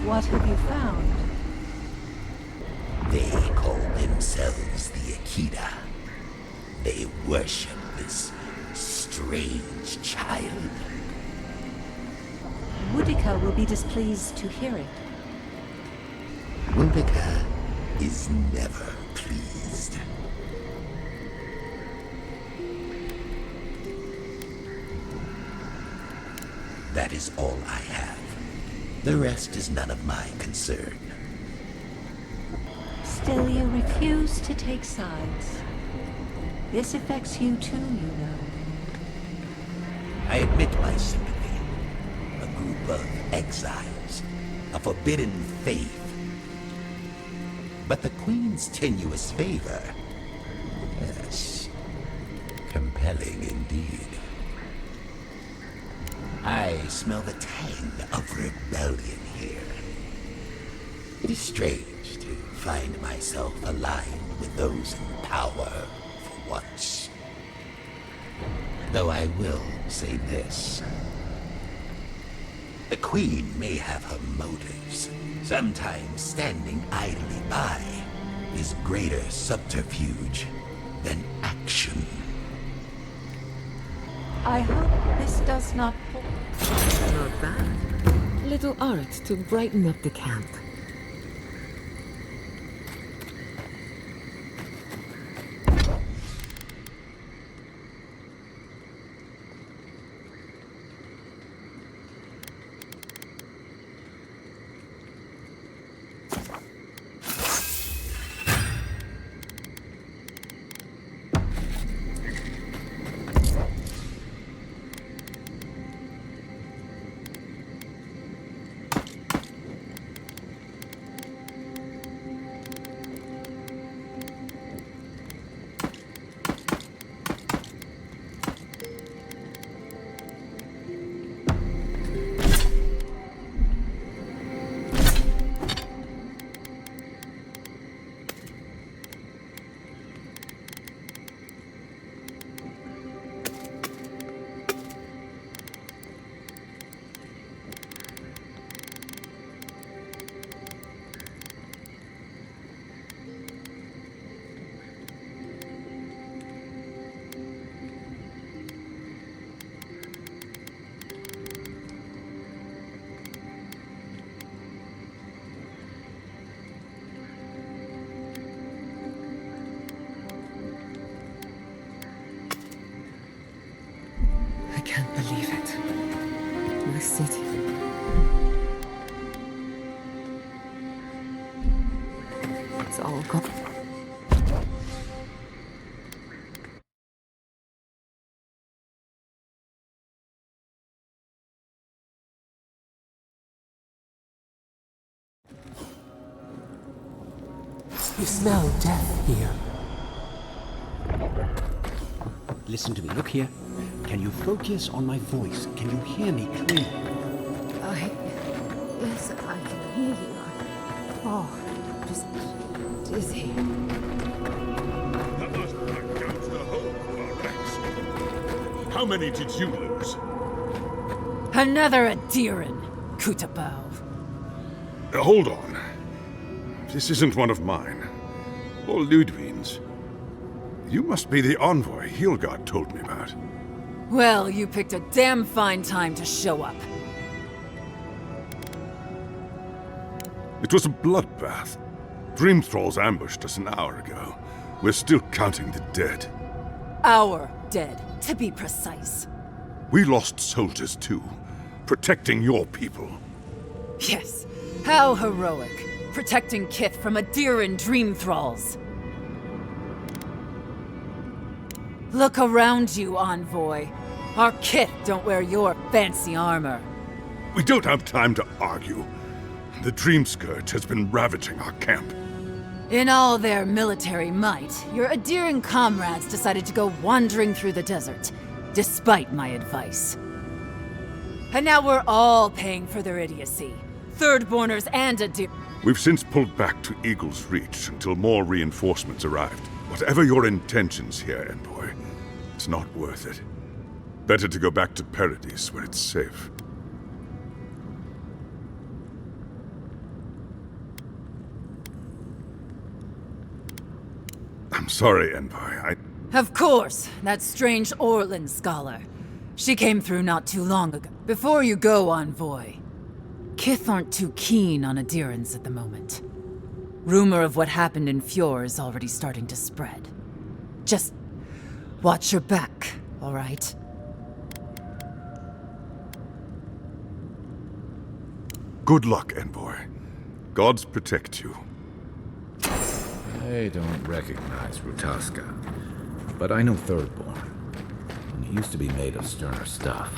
What have you found? They call themselves the Akita. They worship this strange child. Mudika will be displeased to hear it. Mudika is never pleased. That is all I have. The rest is none of my concern. Still, you refuse to take sides. This affects you too, you know. I admit my sympathy. A group of exiles, a forbidden faith. But the Queen's tenuous favor, yes, compelling indeed. I smell the tang of rebellion here. It is strange to find myself aligned with those in power for once. Though I will say this. The Queen may have her motives. Sometimes standing idly by is greater subterfuge than action. I hope this does not... Not bad. Little art to brighten up the camp. I can't believe it. My city. It's all gone. You smell death here. Listen to me. Look here. Can you focus on my voice? Can you hear me clearly? Yes, I can hear you. Oh, just dizzy. That must knock out the whole Rex. How many did you lose? Another Adiran, Kutabao. Hold on. This isn't one of mine. Or Ludwig's. You must be the envoy Hilgard told me about. Well, you picked a damn fine time to show up. It was a bloodbath. Dream Thralls ambushed us an hour ago. We're still counting the dead. Our dead, to be precise. We lost soldiers too, protecting your people. Yes, how heroic. Protecting Kith from Adiran Dream Thralls. Look around you, Envoy. Our Kith don't wear your fancy armor. We don't have time to argue. The Dream Scourge has been ravaging our camp. In all their military might, your Adiran comrades decided to go wandering through the desert, despite my advice. And now we're all paying for their idiocy. Thirdborners and We've since pulled back to Eagle's Reach until more reinforcements arrived. Whatever your intentions here, Envoy, it's not worth it. Better to go back to Paradise where it's safe. I'm sorry, Envoy. Of course, that strange Orlan scholar. She came through not too long ago. Before you go, Envoy, Kith aren't too keen on adherence at the moment. Rumor of what happened in Fjord is already starting to spread. Just watch your back, all right? Good luck, Envoy. Gods protect you. I don't recognize Rutaska, but I know Thirdborn. And he used to be made of sterner stuff.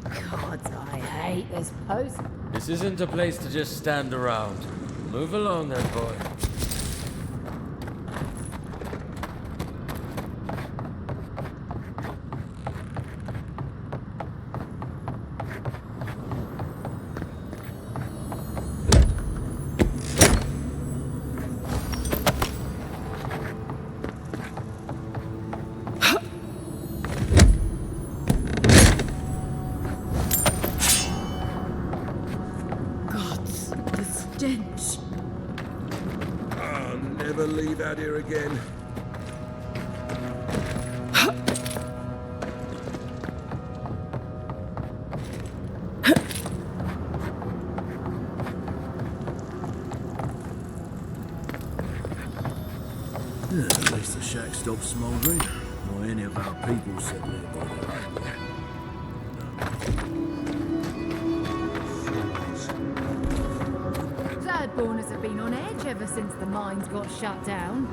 God, I hate this post. This isn't a place to just stand around. Move along then, boy. I'll never leave out here again. Yeah, at least the shack stopped smouldering. Or any of our people said there by the highway. Thirdborners have been on edge ever since the mines got shut down.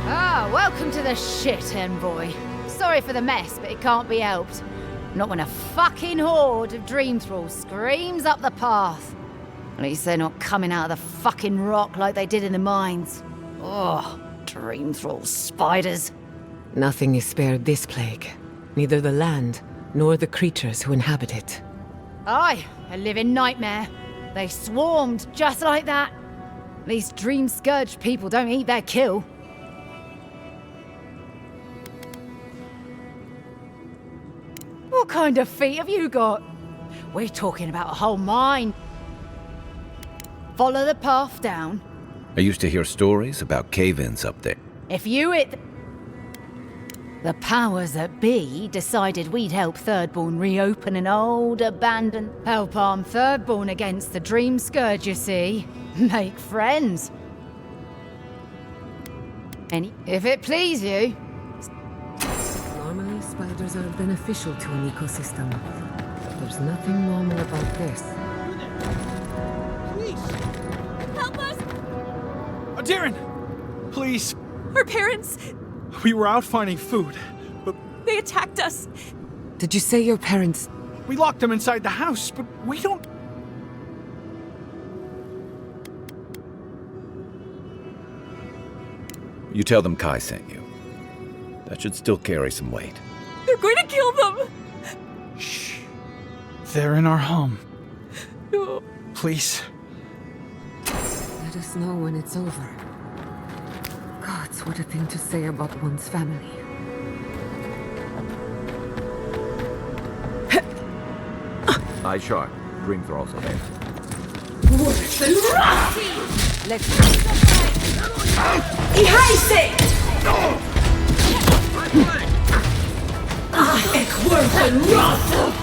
Ah, welcome to the shit, Envoy. Sorry for the mess, but it can't be helped. Not when a fucking horde of dream thralls screams up the path. At least they're not coming out of the fucking rock like they did in the mines. Oh, dream thrall spiders. Nothing is spared this plague. Neither the land, nor the creatures who inhabit it. Aye, a living nightmare. They swarmed just like that. These dream scourge people don't eat their kill. What kind of feet have you got? We're talking about a whole mine. Follow the path down. I used to hear stories about cave-ins up there. If you hit the powers that be decided we'd help Thirdborn reopen an old, abandoned... Help arm Thirdborn against the Dream Scourge, you see. Make friends. And if it please you... Normally, spiders are beneficial to an ecosystem. There's nothing normal about this. Help us! Darren! Please! Our parents! We were out finding food, but... They attacked us! Did you say your parents... We locked them inside the house, but we don't... You tell them Kai sent you. That should still carry some weight. They're going to kill them! Shh. They're in our home. No. Please. Let us know when it's over. Gods, what a thing to say about one's family. Eye sharp. Dream thralls ahead. Let's Ihaise! Ekworthen Roth!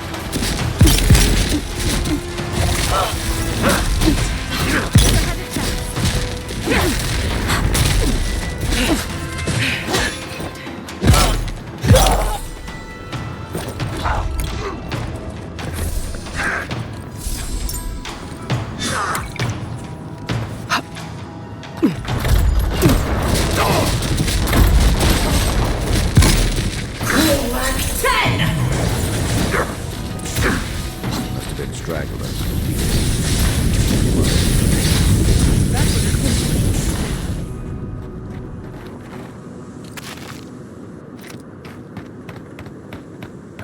Must have been stragglers.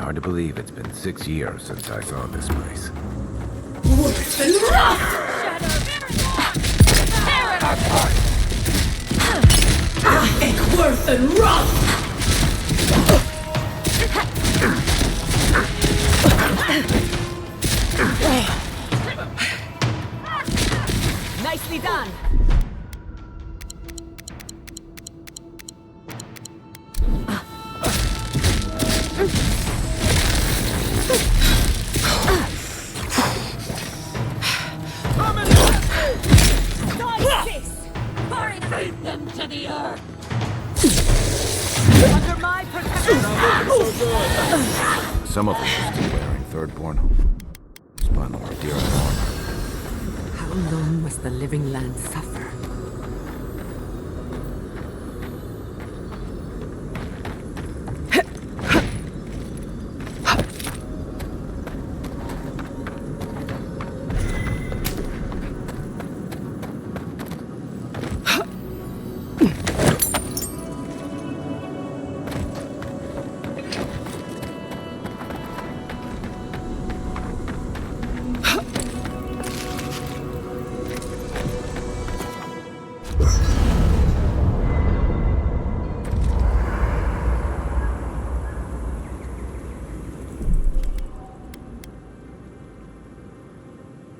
Hard to believe it's been 6 years since I saw this place. Worse than rust! I think worse than rust! Nicely done. Bring them to the earth! Under my protection. Some of them are still wearing Thirdborn spinal or deer armor. How long must the living land suffer?